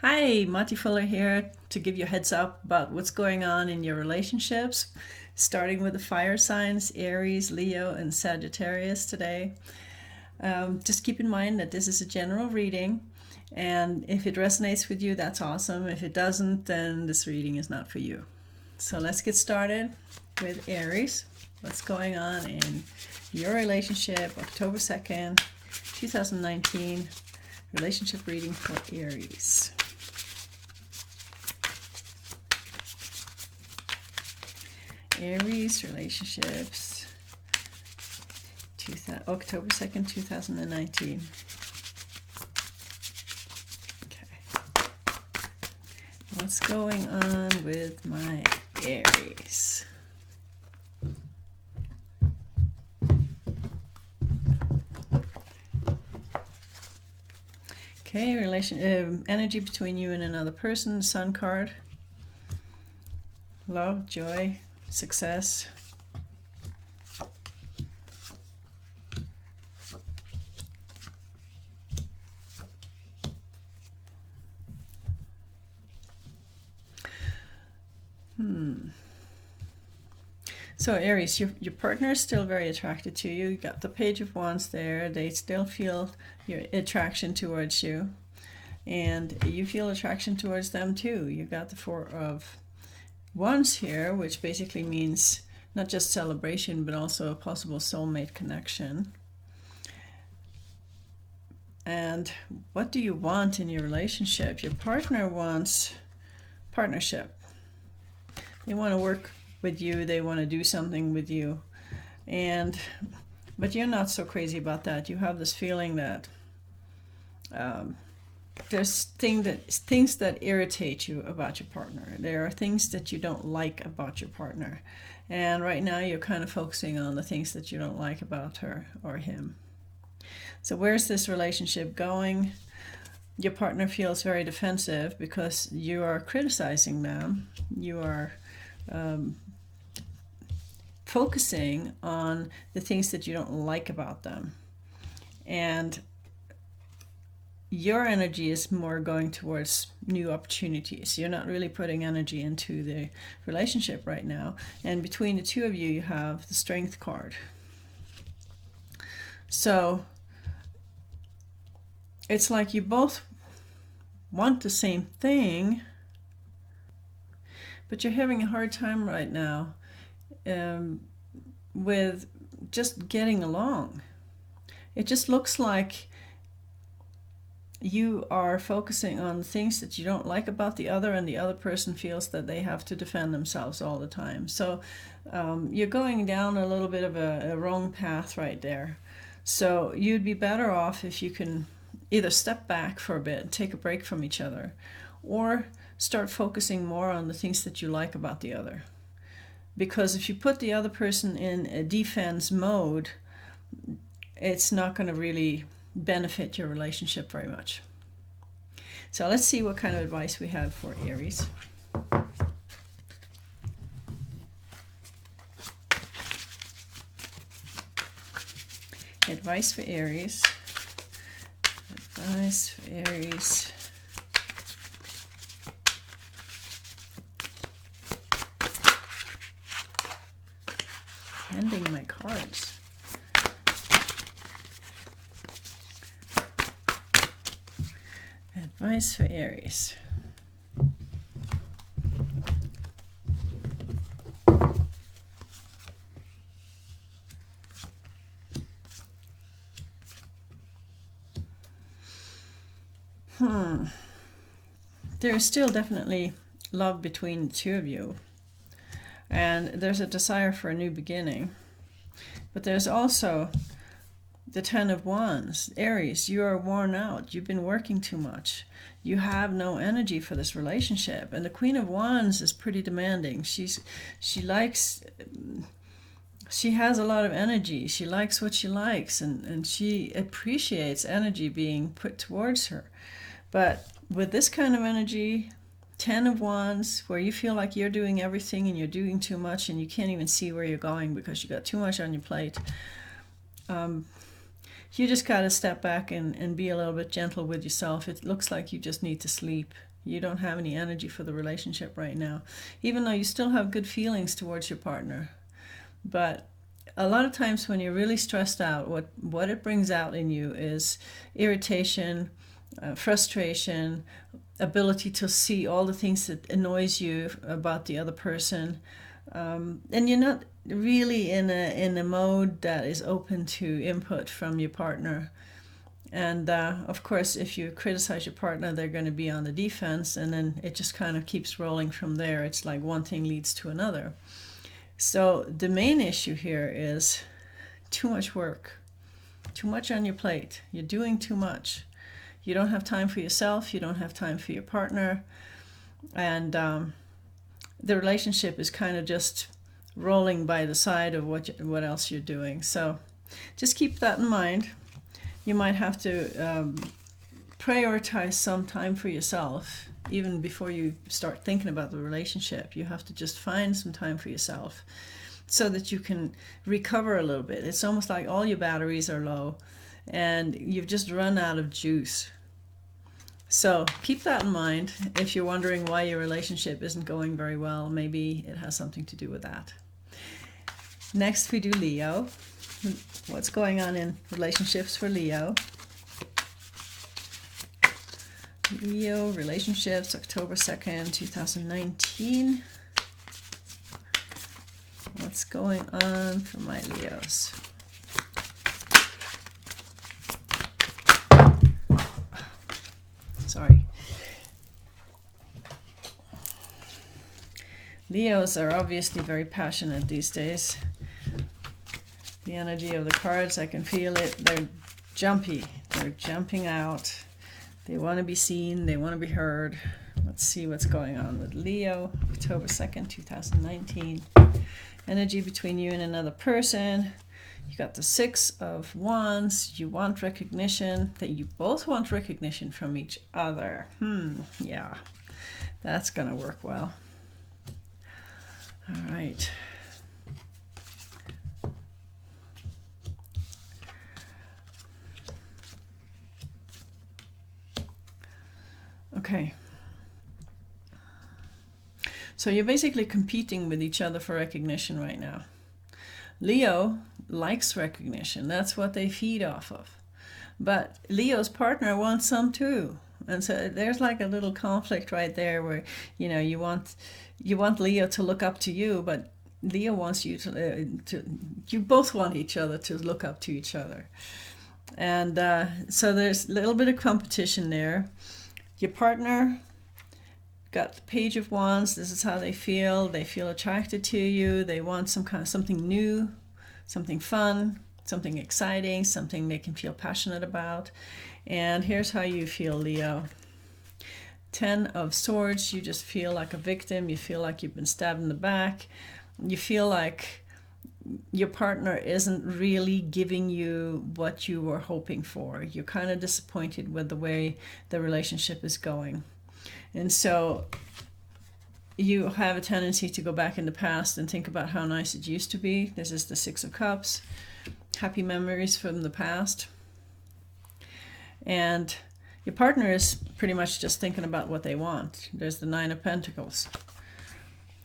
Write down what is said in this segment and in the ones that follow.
Hi, Marty Fuller here to give you a heads up about what's going on in your relationships, starting with the fire signs, Aries, Leo, and Sagittarius today. Just keep in mind that this is a general reading, and if it resonates with you, that's awesome. If it doesn't, then this reading is not for you. So let's get started with Aries. What's going on in your relationship, October 2nd, 2019, relationship reading for Aries. Aries relationships, October 2nd, 2019. Okay. What's going on with my Aries? Okay, energy between you and another person, Sun card. Love, joy, success. So Aries, your partner is still very attracted to you. You got the Page of Wands there. They still feel your attraction towards you. And you feel attraction towards them too. You got the Four of Wands here, which basically means not just celebration, but also a possible soulmate connection. And what do you want in your relationship? Your partner wants partnership. They want to work with you. They want to do something with you. But you're not so crazy about that. You have this feeling that there's things that irritate you about your partner. There are things that you don't like about your partner. And right now you're kind of focusing on the things that you don't like about her or him. So where's this relationship going? Your partner feels very defensive because you are criticizing them. You are focusing on the things that you don't like about them. And your energy is more going towards new opportunities. You're not really putting energy into the relationship right now. And between the two of you, you have the Strength card. So it's like you both want the same thing, but you're having a hard time right now with just getting along. It just looks like you are focusing on things that you don't like about the other, and the other person feels that they have to defend themselves all the time. So you're going down a little bit of a wrong path right there. So you'd be better off if you can either step back for a bit, take a break from each other, or start focusing more on the things that you like about the other. Because if you put the other person in a defense mode, it's not going to really benefit your relationship very much. So let's see what kind of advice we have for Aries. Advice for Aries. Advice for Aries. Handing my cards. Advice for Aries. There is still definitely love between the two of you. And there's a desire for a new beginning. But there's also the Ten of Wands. Aries, you are worn out. You've been working too much. You have no energy for this relationship. And the Queen of Wands is pretty demanding. She has a lot of energy. She likes what she likes, and she appreciates energy being put towards her. But with this kind of energy, Ten of Wands, where you feel like you're doing everything and you're doing too much and you can't even see where you're going because you got too much on your plate, you just got to step back and be a little bit gentle with yourself. It looks like you just need to sleep. You don't have any energy for the relationship right now, even though you still have good feelings towards your partner. But a lot of times when you're really stressed out, what it brings out in you is irritation, frustration, ability to see all the things that annoys you about the other person. And you're not really in a mode that is open to input from your partner. And of course, if you criticize your partner, they're going to be on the defense, and then it just kind of keeps rolling from there. It's like one thing leads to another. So the main issue here is too much work, too much on your plate. You're doing too much. You don't have time for yourself. You don't have time for your partner. And the relationship is kind of just rolling by the side of what else you're doing. So just keep that in mind. You might have to prioritize some time for yourself. Even before you start thinking about the relationship, you have to just find some time for yourself so that you can recover a little bit. It's almost like all your batteries are low and you've just run out of juice. So keep that in mind. If you're wondering why your relationship isn't going very well, maybe it has something to do with that. Next we do Leo. What's going on in relationships for Leo? Leo relationships, October 2nd, 2019. What's going on for my Leos? Sorry. Leos are obviously very passionate these days. The energy of the cards, I can feel it. They're jumpy. They're jumping out. They want to be seen. They want to be heard. Let's see what's going on with Leo, October 2nd, 2019. Energy between you and another person. You got the Six of Wands. You want recognition. That you both want recognition from each other. Yeah, that's going to work well. All right. Okay. So you're basically competing with each other for recognition right now. Leo likes recognition. That's what they feed off of. But Leo's partner wants some too. And so there's like a little conflict right there where, you know, you want Leo to look up to you, but Leo wants you to you both want each other to look up to each other. And so there's a little bit of competition there. Your partner got the Page of Wands. This is how they feel. They feel attracted to you. They want something new, something fun, something exciting, something they can feel passionate about. And here's how you feel, Leo. 10 of Swords. You just feel like a victim. You feel like you've been stabbed in the back. You feel like your partner isn't really giving you what you were hoping for. You're kind of disappointed with the way the relationship is going. And so you have a tendency to go back in the past and think about how nice it used to be. This is the Six of Cups. Happy memories from the past. And your partner is pretty much just thinking about what they want. There's the Nine of Pentacles.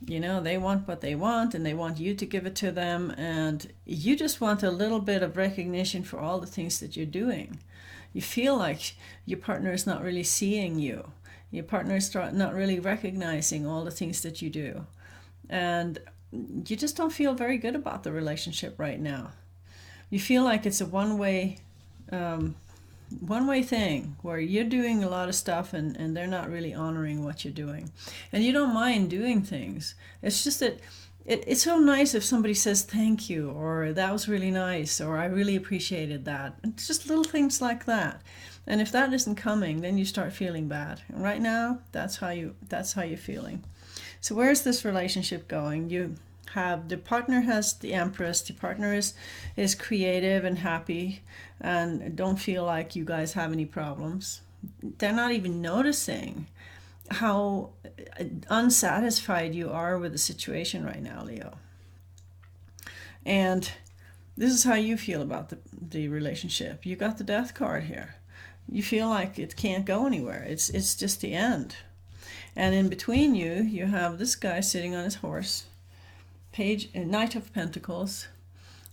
You know, they want what they want and they want you to give it to them. And you just want a little bit of recognition for all the things that you're doing. You feel like your partner is not really seeing you. Your partner is not really recognizing all the things that you do. And you just don't feel very good about the relationship right now. You feel like it's a one-way thing where you're doing a lot of stuff and they're not really honoring what you're doing. And you don't mind doing things. It's just that it's so nice if somebody says thank you, or that was really nice, or I really appreciated that. It's just little things like that. And if that isn't coming, then you start feeling bad. And right now, that's how you're feeling. So where's this relationship going? You have the partner has the Empress. The partner is creative and happy and don't feel like you guys have any problems. They're not even noticing how unsatisfied you are with the situation right now, Leo. And This is how you feel about the relationship. You got the Death card here. You feel like it can't go anywhere. It's just the end. And in between you, you have this guy sitting on his horse, Knight of Pentacles,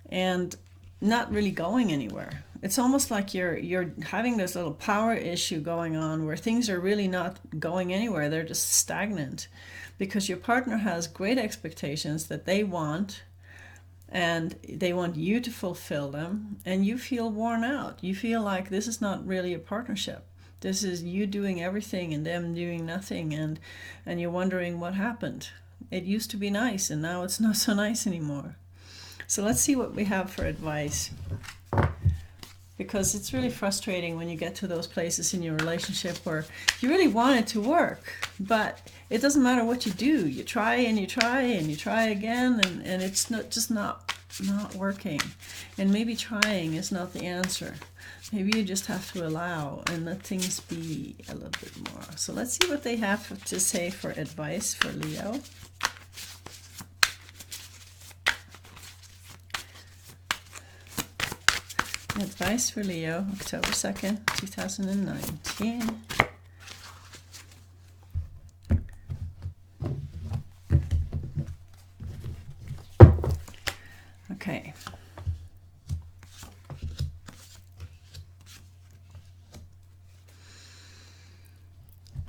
and not really going anywhere. It's almost like you're having this little power issue going on where things are really not going anywhere. They're just stagnant because your partner has great expectations that they want, and they want you to fulfill them, and you feel worn out. You feel like this is not really a partnership. This is you doing everything and them doing nothing, and you're wondering what happened. It used to be nice, and now it's not so nice anymore. So let's see what we have for advice. Because it's really frustrating when you get to those places in your relationship where you really want it to work, but it doesn't matter what you do. You try and you try and you try again, and it's not working. And maybe trying is not the answer. Maybe you just have to allow and let things be a little bit more. So let's see what they have to say for advice for Leo. Advice for Leo, October 2nd, 2019. Okay.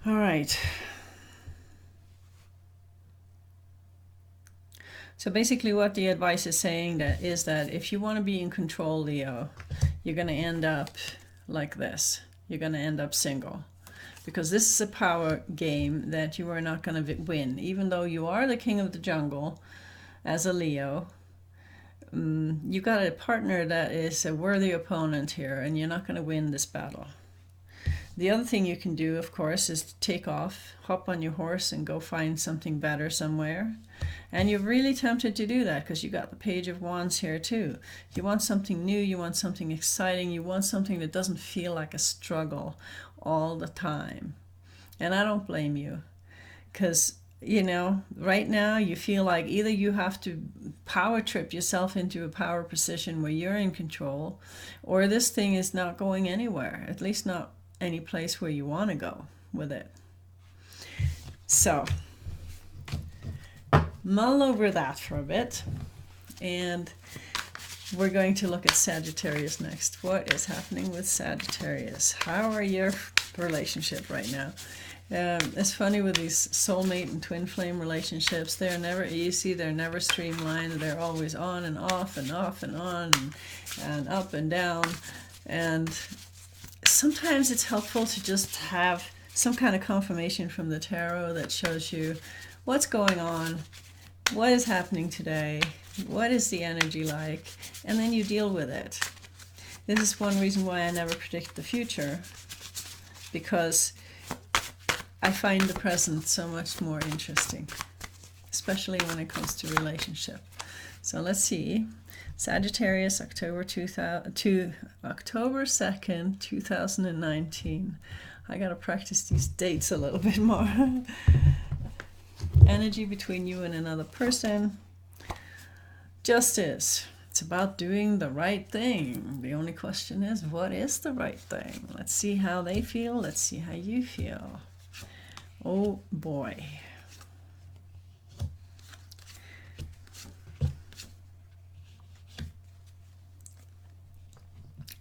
All right. So basically what the advice is saying is that if you want to be in control, Leo, you're going to end up like this. You're going to end up single. Because this is a power game that you are not going to win. Even though you are the king of the jungle as a Leo, you got a partner that is a worthy opponent here, and you're not going to win this battle. The other thing you can do, of course, is to take off, hop on your horse, and go find something better somewhere. And you're really tempted to do that because you got the Page of Wands here too. You want something new, you want something exciting, you want something that doesn't feel like a struggle all the time. And I don't blame you, because, you know, right now you feel like either you have to power trip yourself into a power position where you're in control, or this thing is not going anywhere, at least not any place where you want to go with it. So mull over that for a bit, and we're going to look at Sagittarius next. What is happening with Sagittarius? How are your relationship right now? It's funny with these soulmate and twin flame relationships. They're never easy. They're never streamlined. They're always on and off and off and on and up and down. And sometimes it's helpful to just have some kind of confirmation from the tarot that shows you what's going on, what is happening today, what is the energy like, and then you deal with it. This is one reason why I never predict the future, because I find the present so much more interesting, especially when it comes to relationship. So let's see. Sagittarius, October 2nd, 2019. I gotta practice these dates a little bit more. Energy between you and another person. Justice. It's about doing the right thing. The only question is, what is the right thing? Let's see how they feel. Let's see how you feel. Oh boy.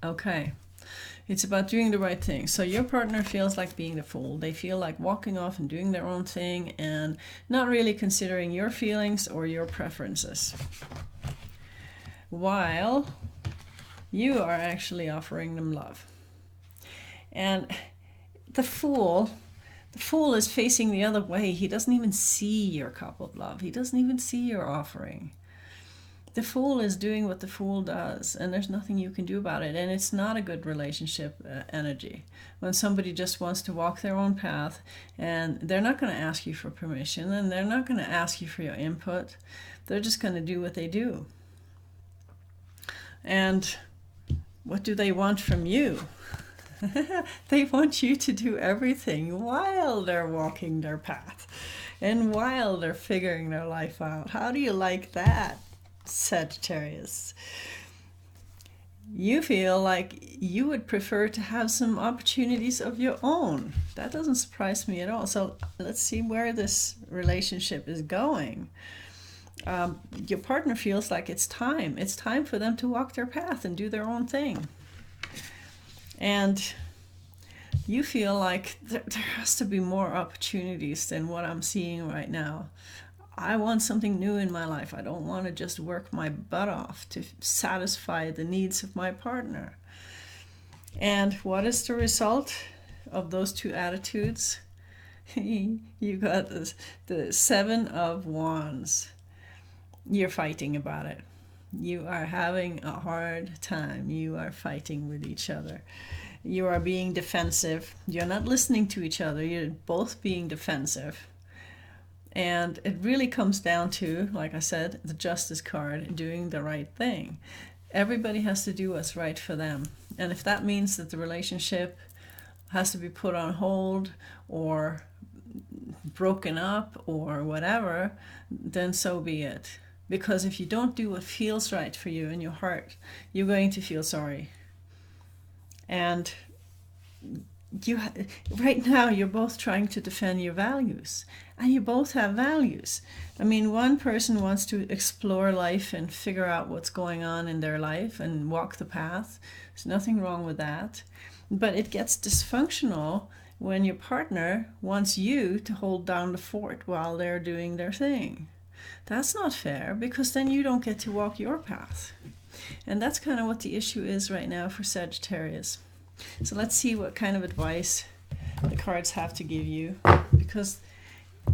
Okay. It's about doing the right thing. So your partner feels like being the fool. They feel like walking off and doing their own thing and not really considering your feelings or your preferences, while you are actually offering them love. And the fool is facing the other way. He doesn't even see your cup of love. He doesn't even see your offering. The fool is doing what the fool does, and there's nothing you can do about it. And it's not a good relationship energy. When somebody just wants to walk their own path, and they're not going to ask you for permission, and they're not going to ask you for your input. They're just going to do what they do. And what do they want from you? They want you to do everything while they're walking their path and while they're figuring their life out. How do you like that, Sagittarius? you feel like you would prefer to have some opportunities of your own. That doesn't surprise me at all. So let's see where this relationship is going. Your partner feels like it's time. It's time for them to walk their path and do their own thing. And you feel like there has to be more opportunities than what I'm seeing right now. I want something new in my life. I don't want to just work my butt off to satisfy the needs of my partner. And what is the result of those two attitudes? You got the Seven of Wands. You're fighting about it. You are having a hard time. You are fighting with each other. You are being defensive. You're not listening to each other. You're both being defensive. And it really comes down to, like I said, the Justice card, doing the right thing. Everybody has to do what's right for them. And if that means that the relationship has to be put on hold or broken up or whatever, then so be it. Because if you don't do what feels right for you in your heart, you're going to feel sorry. And right now you're both trying to defend your values, and you both have values. I mean, one person wants to explore life and figure out what's going on in their life and walk the path. There's nothing wrong with that, but it gets dysfunctional when your partner wants you to hold down the fort while they're doing their thing. That's not fair, because then you don't get to walk your path. And that's kind of what the issue is right now for Sagittarius. So let's see what kind of advice the cards have to give you, because,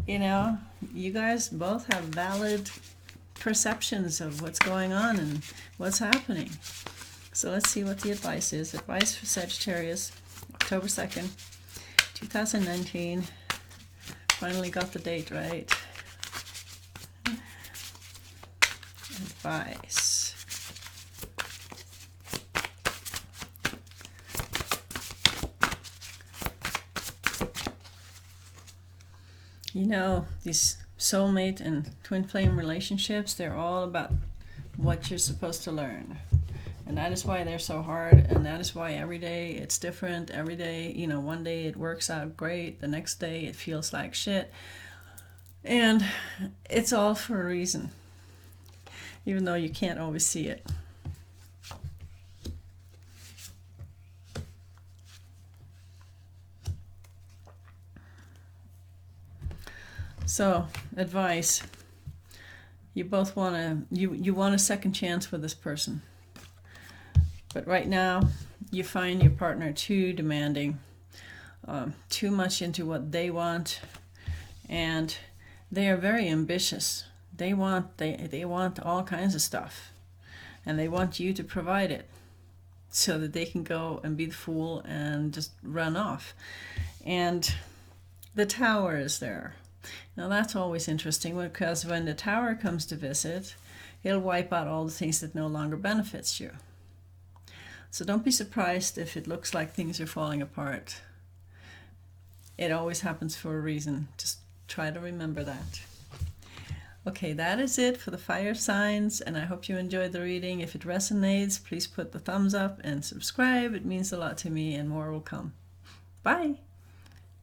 you know, you guys both have valid perceptions of what's going on and what's happening. So let's see what the advice is. Advice for Sagittarius, October 2nd, 2019. Finally got the date right. Advice. You know, these soulmate and twin flame relationships, they're all about what you're supposed to learn. And that is why they're so hard, and that is why every day it's different. Every day, you know, one day it works out great, the next day it feels like shit. And it's all for a reason, even though you can't always see it. So, advice. You both want you want a second chance with this person. But right now, you find your partner too demanding, too much into what they want, and they are very ambitious. They want all kinds of stuff, and they want you to provide it so that they can go and be the fool and just run off. And the Tower is there. Now that's always interesting, because when the Tower comes to visit, he'll wipe out all the things that no longer benefits you. So don't be surprised if it looks like things are falling apart. It always happens for a reason. Just try to remember that. Okay, that is it for the fire signs, and I hope you enjoyed the reading. If it resonates, please put the thumbs up and subscribe. It means a lot to me, and more will come. Bye!